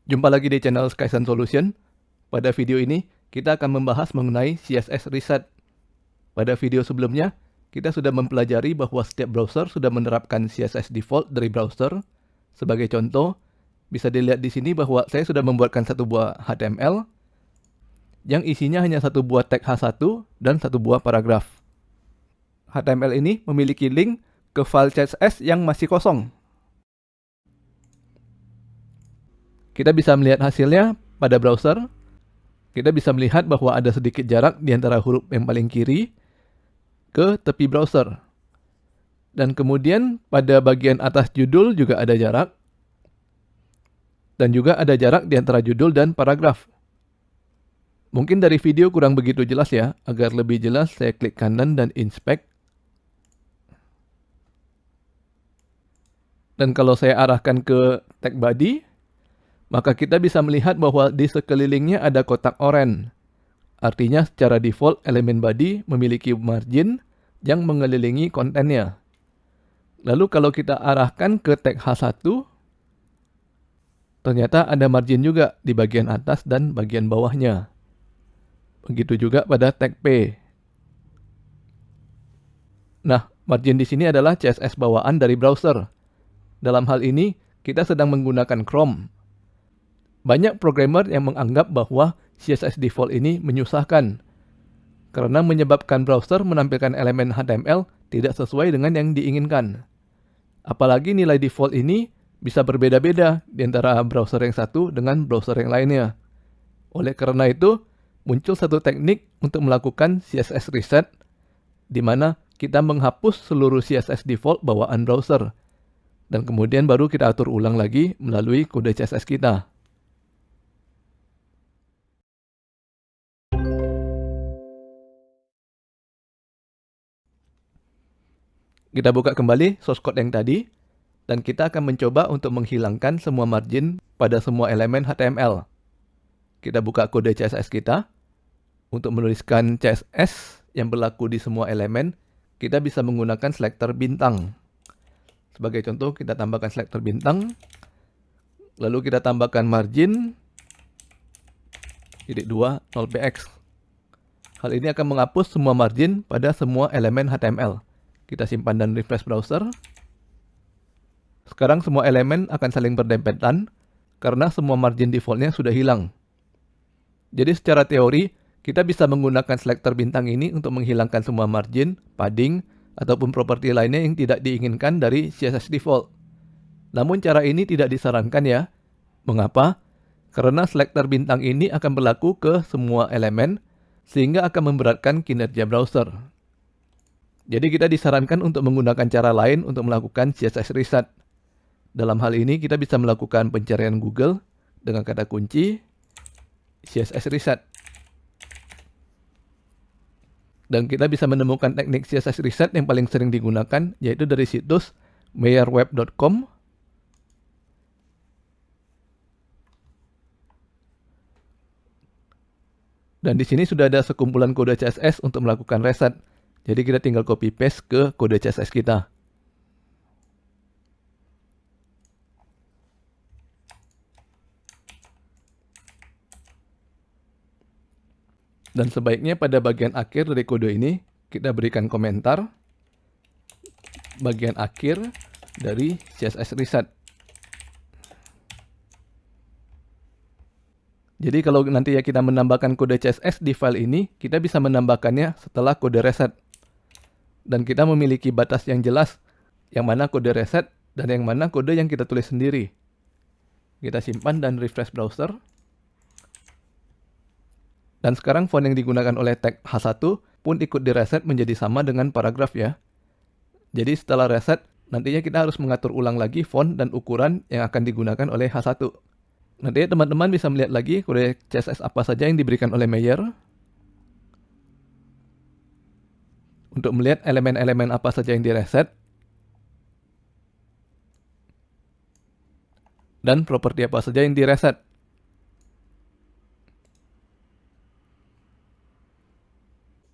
Jumpa lagi di channel Skysun Solution. Pada video ini, kita akan membahas mengenai CSS Reset. Pada video sebelumnya, kita sudah mempelajari bahwa setiap browser sudah menerapkan CSS default dari browser. Sebagai contoh, bisa dilihat di sini bahwa saya sudah membuatkan satu buah HTML yang isinya hanya satu buah tag H1 dan satu buah paragraf. HTML ini memiliki link ke file CSS yang masih kosong. Kita bisa melihat hasilnya pada browser. Kita bisa melihat bahwa ada sedikit jarak di antara huruf yang paling kiri ke tepi browser. Dan kemudian pada bagian atas judul juga ada jarak. Dan juga ada jarak di antara judul dan paragraf. Mungkin dari video kurang begitu jelas ya. Agar lebih jelas saya klik kanan dan inspect. Dan kalau saya arahkan ke tag body, maka kita bisa melihat bahwa di sekelilingnya ada kotak oranye. Artinya secara default elemen body memiliki margin yang mengelilingi kontennya. Lalu kalau kita arahkan ke tag H1, ternyata ada margin juga di bagian atas dan bagian bawahnya. Begitu juga pada tag P. Nah, margin di sini adalah CSS bawaan dari browser. Dalam hal ini, kita sedang menggunakan Chrome. Banyak programmer yang menganggap bahwa CSS default ini menyusahkan karena menyebabkan browser menampilkan elemen HTML tidak sesuai dengan yang diinginkan. Apalagi nilai default ini bisa berbeda-beda di antara browser yang satu dengan browser yang lainnya. Oleh karena itu, muncul satu teknik untuk melakukan CSS reset di mana kita menghapus seluruh CSS default bawaan browser dan kemudian baru kita atur ulang lagi melalui kode CSS kita. Kita buka kembali source code yang tadi, dan kita akan mencoba untuk menghilangkan semua margin pada semua elemen HTML. Kita buka kode CSS kita. Untuk menuliskan CSS yang berlaku di semua elemen, kita bisa menggunakan selektor bintang. Sebagai contoh, kita tambahkan selektor bintang, lalu kita tambahkan margin, titik 2, 0px. Hal ini akan menghapus semua margin pada semua elemen HTML. Kita simpan dan refresh browser. Sekarang semua elemen akan saling berdempetan karena semua margin defaultnya sudah hilang. Jadi secara teori, kita bisa menggunakan selektor bintang ini untuk menghilangkan semua margin, padding, ataupun properti lainnya yang tidak diinginkan dari CSS default. Namun cara ini tidak disarankan ya. Mengapa? Karena selektor bintang ini akan berlaku ke semua elemen, sehingga akan memberatkan kinerja browser. Jadi kita disarankan untuk menggunakan cara lain untuk melakukan CSS reset. Dalam hal ini kita bisa melakukan pencarian Google dengan kata kunci CSS reset. Dan kita bisa menemukan teknik CSS reset yang paling sering digunakan, yaitu dari situs meyerweb.com. Dan di sini sudah ada sekumpulan kode CSS untuk melakukan reset. Jadi kita tinggal copy paste ke kode CSS kita. Dan sebaiknya pada bagian akhir dari kode ini, kita berikan komentar bagian akhir dari CSS reset. Jadi kalau nanti ya kita menambahkan kode CSS di file ini, kita bisa menambahkannya setelah kode reset. Dan kita memiliki batas yang jelas, yang mana kode reset dan yang mana kode yang kita tulis sendiri. Kita simpan dan refresh browser. Dan sekarang font yang digunakan oleh tag H1 pun ikut direset menjadi sama dengan paragraf ya. Jadi setelah reset, nantinya kita harus mengatur ulang lagi font dan ukuran yang akan digunakan oleh H1. Nantinya teman-teman bisa melihat lagi kode CSS apa saja yang diberikan oleh Meyer. Untuk melihat elemen-elemen apa saja yang direset. Dan properti apa saja yang direset.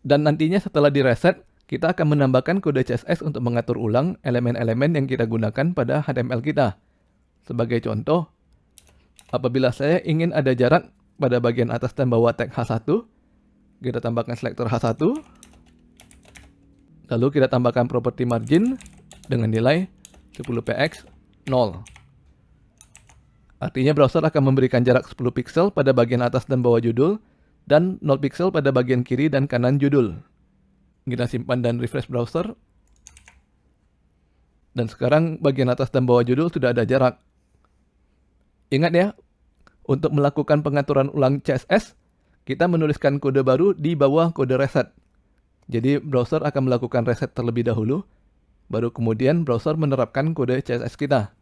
Dan nantinya setelah direset, kita akan menambahkan kode CSS untuk mengatur ulang elemen-elemen yang kita gunakan pada HTML kita. Sebagai contoh, Apabila saya ingin ada jarak pada bagian atas dan bawah tag H1, kita tambahkan selektor H1, lalu kita tambahkan property margin dengan nilai 10px 0. Artinya browser akan memberikan jarak 10 pixel pada bagian atas dan bawah judul, dan 0 pixel pada bagian kiri dan kanan judul. Kita simpan dan refresh browser. Dan sekarang bagian atas dan bawah judul sudah ada jarak. Ingat ya, untuk melakukan pengaturan ulang CSS, kita menuliskan kode baru di bawah kode reset. Jadi browser akan melakukan reset terlebih dahulu, baru kemudian browser menerapkan kode CSS kita.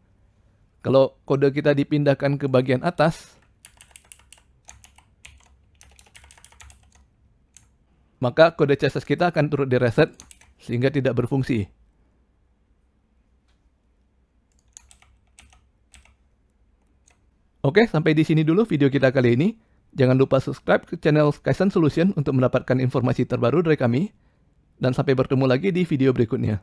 Kalau kode kita dipindahkan ke bagian atas, maka kode CSS kita akan turut direset sehingga tidak berfungsi. Oke, sampai di sini dulu video kita kali ini. Jangan lupa subscribe ke channel Kaizen Solution untuk mendapatkan informasi terbaru dari kami. Dan sampai bertemu lagi di video berikutnya.